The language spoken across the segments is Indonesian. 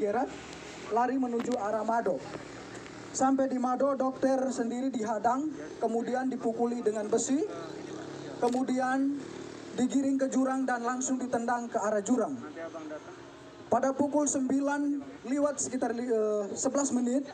Cikigerat, lari menuju arah Mado. Sampai di Mado, dokter sendiri dihadang, kemudian dipukuli dengan besi, kemudian digiring ke jurang dan langsung ditendang ke arah jurang. Pada pukul 9 lewat sekitar 11 menit,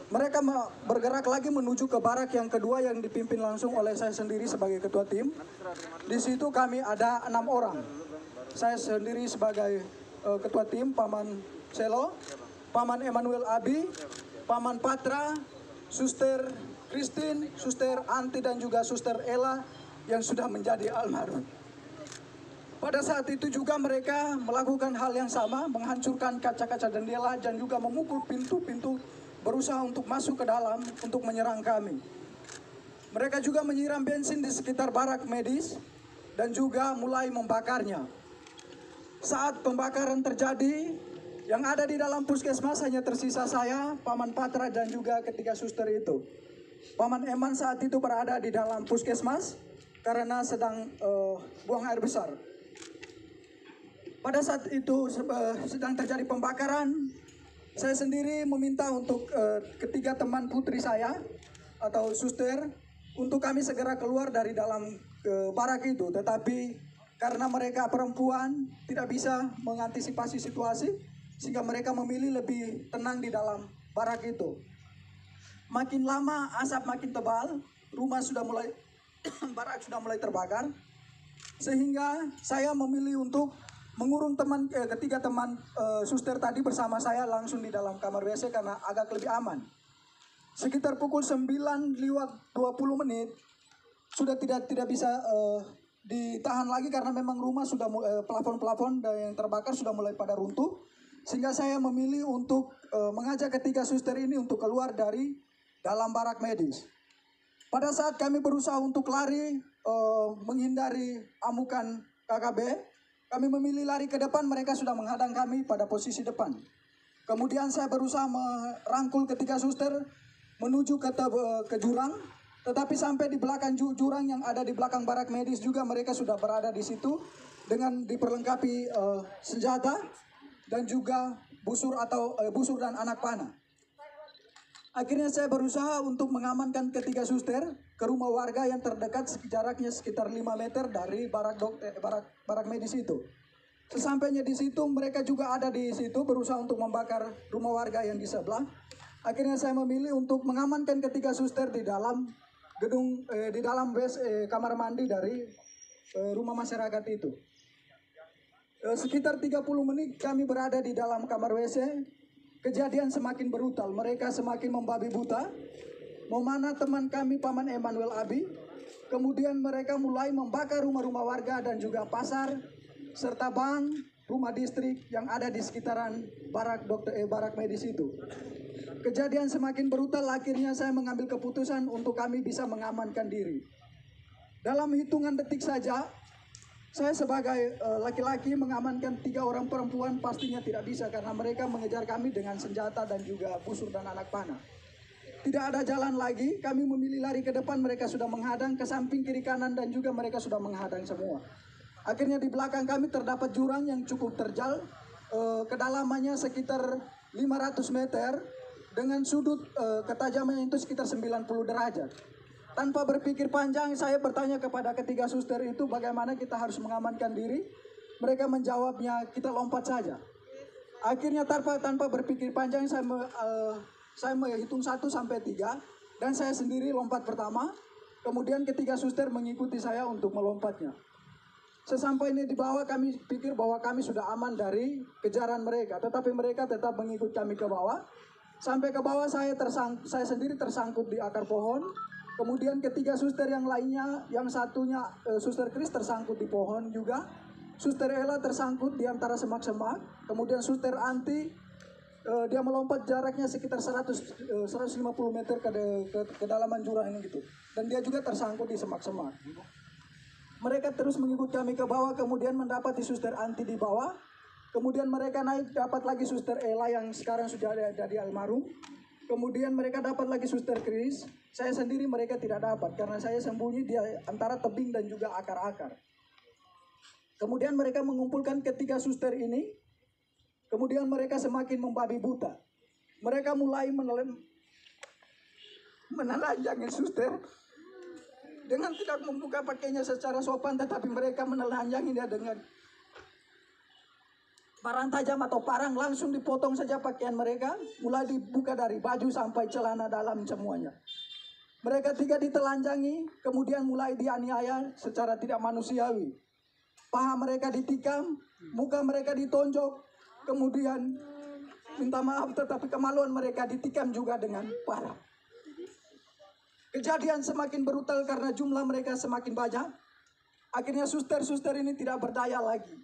mereka bergerak lagi menuju ke barak yang kedua yang dipimpin langsung oleh saya sendiri sebagai ketua tim. Di situ kami ada 6 orang. Saya sendiri sebagai ketua tim, Paman Selo, Paman Emmanuel Abi, Paman Patra, Suster Christine, Suster Anti dan juga Suster Ella yang sudah menjadi almarhum. Pada saat itu juga mereka melakukan hal yang sama, menghancurkan kaca-kaca jendela dan juga memukul pintu-pintu, berusaha untuk masuk ke dalam untuk menyerang kami. Mereka juga menyiram bensin di sekitar barak medis dan juga mulai membakarnya. Saat pembakaran terjadi, yang ada di dalam puskesmas hanya tersisa saya, Paman Patra dan juga ketiga suster itu. Paman Eman saat itu berada di dalam puskesmas karena sedang buang air besar. Pada saat itu sedang terjadi pembakaran, saya sendiri meminta untuk ketiga teman putri saya atau suster untuk kami segera keluar dari dalam barak itu. Tetapi karena mereka perempuan tidak bisa mengantisipasi situasi, sehingga mereka memilih lebih tenang di dalam barak itu. Makin lama asap makin tebal, rumah sudah mulai barak sudah mulai terbakar, sehingga saya memilih untuk mengurung ketiga teman suster tadi bersama saya langsung di dalam kamar WC karena agak lebih aman. Sekitar pukul 9 lewat 20 menit sudah tidak bisa ditahan lagi karena memang rumah sudah plafon-plafon yang terbakar sudah mulai pada runtuh, sehingga saya memilih untuk mengajak ketiga suster ini untuk keluar dari dalam barak medis. Pada saat kami berusaha untuk lari menghindari amukan KKB, kami memilih lari ke depan, mereka sudah menghadang kami pada posisi depan. Kemudian saya berusaha merangkul ketiga suster menuju ke jurang, tetapi sampai di belakang jurang yang ada di belakang barak medis juga mereka sudah berada di situ dengan diperlengkapi senjata dan juga busur dan anak panah. Akhirnya saya berusaha untuk mengamankan ketiga suster ke rumah warga yang terdekat jaraknya sekitar 5 meter dari barak medis itu. Sesampainya di situ mereka juga ada di situ berusaha untuk membakar rumah warga yang di sebelah. Akhirnya saya memilih untuk mengamankan ketiga suster di dalam gedung di dalam kamar mandi dari rumah masyarakat itu. Sekitar 30 menit kami berada di dalam kamar WC. Kejadian semakin brutal, mereka semakin membabi buta, memanah teman kami Paman Emmanuel Abi. Kemudian mereka mulai membakar rumah-rumah warga dan juga pasar, serta bank, rumah distrik yang ada di sekitaran barak medis itu. Kejadian semakin brutal, akhirnya saya mengambil keputusan untuk kami bisa mengamankan diri. Dalam hitungan detik saja, saya sebagai laki-laki mengamankan 3 orang perempuan pastinya tidak bisa karena mereka mengejar kami dengan senjata dan juga busur dan anak panah. Tidak ada jalan lagi, kami memilih lari ke depan, mereka sudah menghadang ke samping kiri kanan dan juga mereka sudah menghadang semua. Akhirnya di belakang kami terdapat jurang yang cukup terjal, kedalamannya sekitar 500 meter dengan sudut ketajamannya itu sekitar 90 derajat. Tanpa berpikir panjang, saya bertanya kepada ketiga suster itu bagaimana kita harus mengamankan diri. Mereka menjawabnya, kita lompat saja. Akhirnya tanpa berpikir panjang, saya menghitung 1 sampai 3 dan saya sendiri lompat pertama. Kemudian ketiga suster mengikuti saya untuk melompatnya. Sesampainya di bawah kami pikir bahwa kami sudah aman dari kejaran mereka, tetapi mereka tetap mengikut kami ke bawah. Sampai ke bawah saya sendiri tersangkut di akar pohon. Kemudian ketiga suster yang lainnya, yang satunya Suster Chris tersangkut di pohon juga. Suster Ella tersangkut di antara semak-semak. Kemudian Suster Anti, dia melompat jaraknya sekitar 150 meter ke kedalaman jurang ini gitu. Dan dia juga tersangkut di semak-semak. Mereka terus mengikut kami ke bawah, kemudian mendapati Suster Anti di bawah. Kemudian mereka naik, dapat lagi Suster Ella yang sekarang sudah ada di almarhum. Kemudian mereka dapat lagi Suster Chris. Saya sendiri mereka tidak dapat karena saya sembunyi di antara tebing dan juga akar-akar. Kemudian mereka mengumpulkan ketiga suster ini. Kemudian mereka semakin membabi buta. Mereka mulai menelanjangi suster dengan tidak membuka pakainya secara sopan, tetapi mereka menelanjangi dia dengan parang tajam atau parang, langsung dipotong saja pakaian mereka, mulai dibuka dari baju sampai celana dalam semuanya. Mereka tiga ditelanjangi, kemudian mulai dianiaya secara tidak manusiawi. Paha mereka ditikam, muka mereka ditonjok, kemudian minta maaf tetapi kemaluan mereka ditikam juga dengan parah. Kejadian semakin brutal karena jumlah mereka semakin banyak. Akhirnya suster-suster ini tidak berdaya lagi.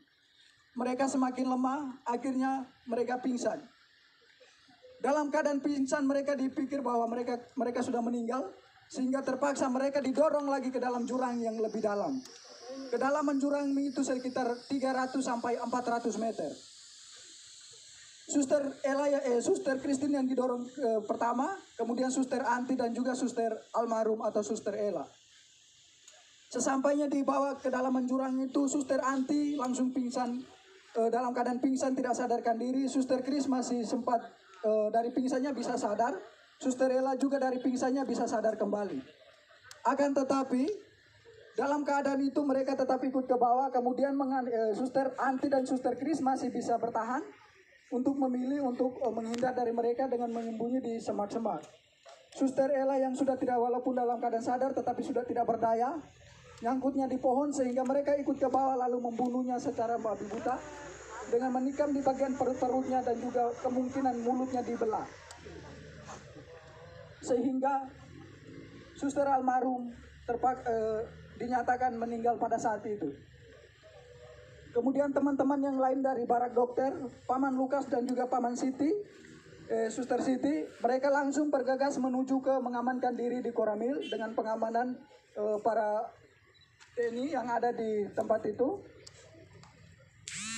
Mereka semakin lemah, akhirnya mereka pingsan. Dalam keadaan pingsan mereka dipikir bahwa mereka sudah meninggal, sehingga terpaksa mereka didorong lagi ke dalam jurang yang lebih dalam. Kedalaman jurang itu sekitar 300 sampai 400 meter. Suster Christine yang didorong pertama, kemudian Suster Anti dan juga Suster Almarhum atau Suster Ella. Sesampainya dibawa ke dalam jurang itu, Suster Anti langsung pingsan, dalam keadaan pingsan tidak sadarkan diri. Suster Chris masih sempat dari pingsannya bisa sadar. Suster Ella juga dari pingsannya bisa sadar kembali. Akan tetapi dalam keadaan itu mereka tetap ikut ke bawah. Kemudian Suster Anti dan Suster Chris masih bisa bertahan untuk memilih untuk menghindar dari mereka dengan menyembunyi di semak-semak. Suster Ella yang sudah tidak, walaupun dalam keadaan sadar tetapi sudah tidak berdaya, nyangkutnya di pohon sehingga mereka ikut ke bawah lalu membunuhnya secara babi buta dengan menikam di bagian perut-perutnya dan juga kemungkinan mulutnya dibelah. Sehingga Suster Almarhum dinyatakan meninggal pada saat itu. Kemudian teman-teman yang lain dari barak dokter, Paman Lukas dan juga Paman Siti, Suster Siti, mereka langsung bergegas menuju ke mengamankan diri di Koramil dengan pengamanan para TNI yang ada di tempat itu.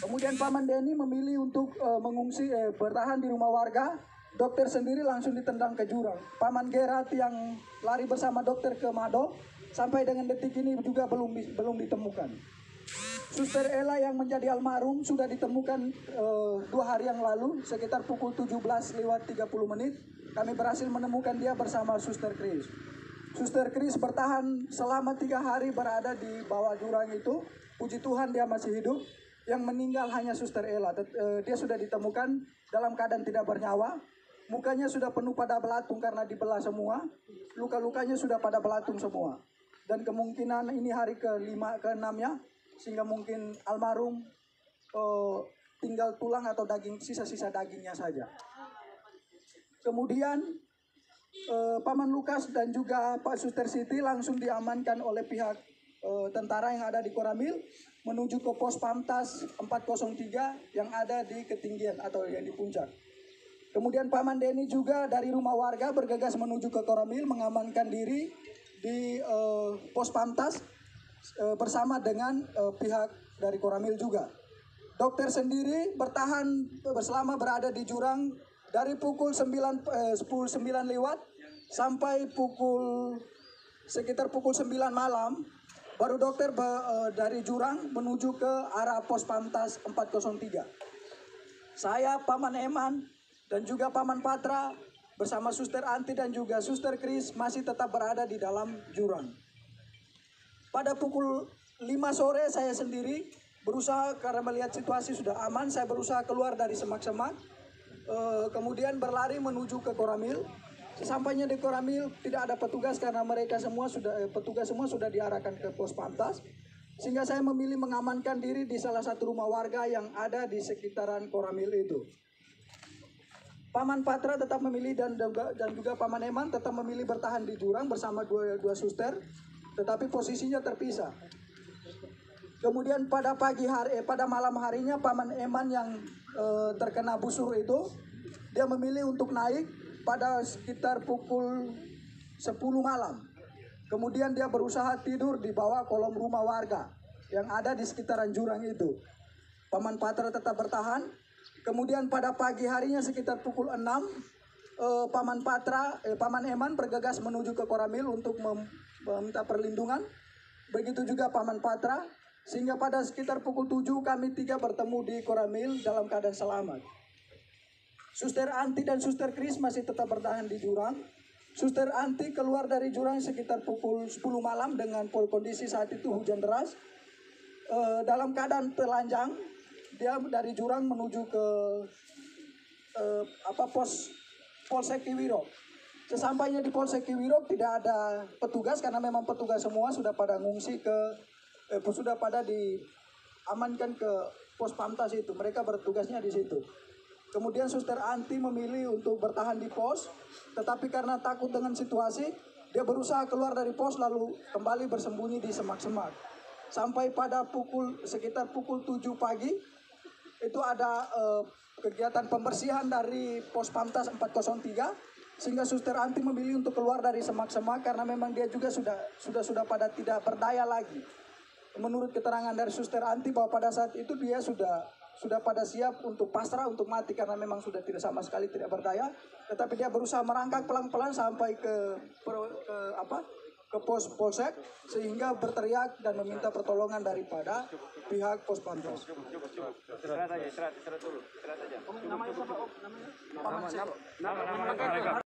Kemudian Paman Denny memilih untuk mengungsi, bertahan di rumah warga. Dokter sendiri langsung ditendang ke jurang. Paman Gerat yang lari bersama dokter ke Mado, sampai dengan detik ini juga belum ditemukan. Suster Ella yang menjadi almarhum sudah ditemukan 2 hari yang lalu, sekitar pukul 17:30 kami berhasil menemukan dia bersama Suster Chris. Suster Chris bertahan selama 3 hari berada di bawah jurang itu. Puji Tuhan dia masih hidup. Yang meninggal hanya Suster Ella. Dia sudah ditemukan dalam keadaan tidak bernyawa. Mukanya sudah penuh pada belatung karena dibelah semua. Luka-lukanya sudah pada belatung semua. Dan kemungkinan ini hari ke-5, ke-6-nya. Sehingga mungkin almarhum tinggal tulang atau daging, sisa-sisa dagingnya saja. Kemudian Paman Lukas dan juga Pak Suster Siti langsung diamankan oleh pihak tentara yang ada di Koramil menuju ke pos Pamtas 403 yang ada di ketinggian atau yang di puncak. Kemudian Paman Denny juga dari rumah warga bergegas menuju ke Koramil mengamankan diri di pos Pamtas bersama dengan pihak dari Koramil juga. Dokter sendiri bertahan selama berada di jurang dari pukul 9 lewat sampai sekitar pukul 9 malam. Baru dokter dari jurang menuju ke arah pos Pamtas 403. Saya, Paman Eman, dan juga Paman Patra bersama Suster Anti dan juga Suster Chris masih tetap berada di dalam jurang. Pada pukul 5 sore saya sendiri berusaha, karena melihat situasi sudah aman, saya berusaha keluar dari semak-semak. Kemudian berlari menuju ke Koramil. Sesampainya di Koramil tidak ada petugas karena petugas semua sudah diarahkan ke pos Pamtas. Sehingga saya memilih mengamankan diri di salah satu rumah warga yang ada di sekitaran Koramil itu. Paman Patra tetap memilih dan juga Paman Eman tetap memilih bertahan di jurang bersama dua suster, tetapi posisinya terpisah. Kemudian pada malam harinya Paman Eman yang terkena busur itu, dia memilih untuk naik pada sekitar pukul 10 malam. Kemudian dia berusaha tidur di bawah kolom rumah warga yang ada di sekitaran jurang itu. Paman Patra tetap bertahan. Kemudian pada pagi harinya sekitar pukul 6, Paman Eman bergegas menuju ke Koramil untuk meminta perlindungan. Begitu juga Paman Patra. Sehingga pada sekitar pukul 7 kami 3 bertemu di Koramil dalam keadaan selamat. Suster Anti dan Suster Kris masih tetap bertahan di jurang. Suster Anti keluar dari jurang sekitar pukul 10 malam dengan kondisi saat itu hujan deras. Dalam keadaan telanjang, dia dari jurang menuju ke Polsek Kiwirok. Sesampainya di Polsek Kiwirok tidak ada petugas karena memang petugas semua sudah pada ngungsi sudah pada diamankan ke pos Pamtas itu. Mereka bertugasnya di situ. Kemudian Suster Anti memilih untuk bertahan di pos, tetapi karena takut dengan situasi, dia berusaha keluar dari pos lalu kembali bersembunyi di semak-semak. Sampai pada sekitar pukul 7 pagi, itu ada kegiatan pembersihan dari pos Pamtas 403, sehingga Suster Anti memilih untuk keluar dari semak-semak karena memang dia juga sudah pada tidak berdaya lagi. Menurut keterangan dari Suster Anti bahwa pada saat itu dia sudah pada siap untuk pasrah, untuk mati karena memang sudah tidak sama sekali tidak berdaya, tetapi dia berusaha merangkak pelan-pelan sampai ke pos polsek sehingga berteriak dan meminta pertolongan daripada pihak pos Pamtas. Istirahat dulu. Namanya siapa? Namanya?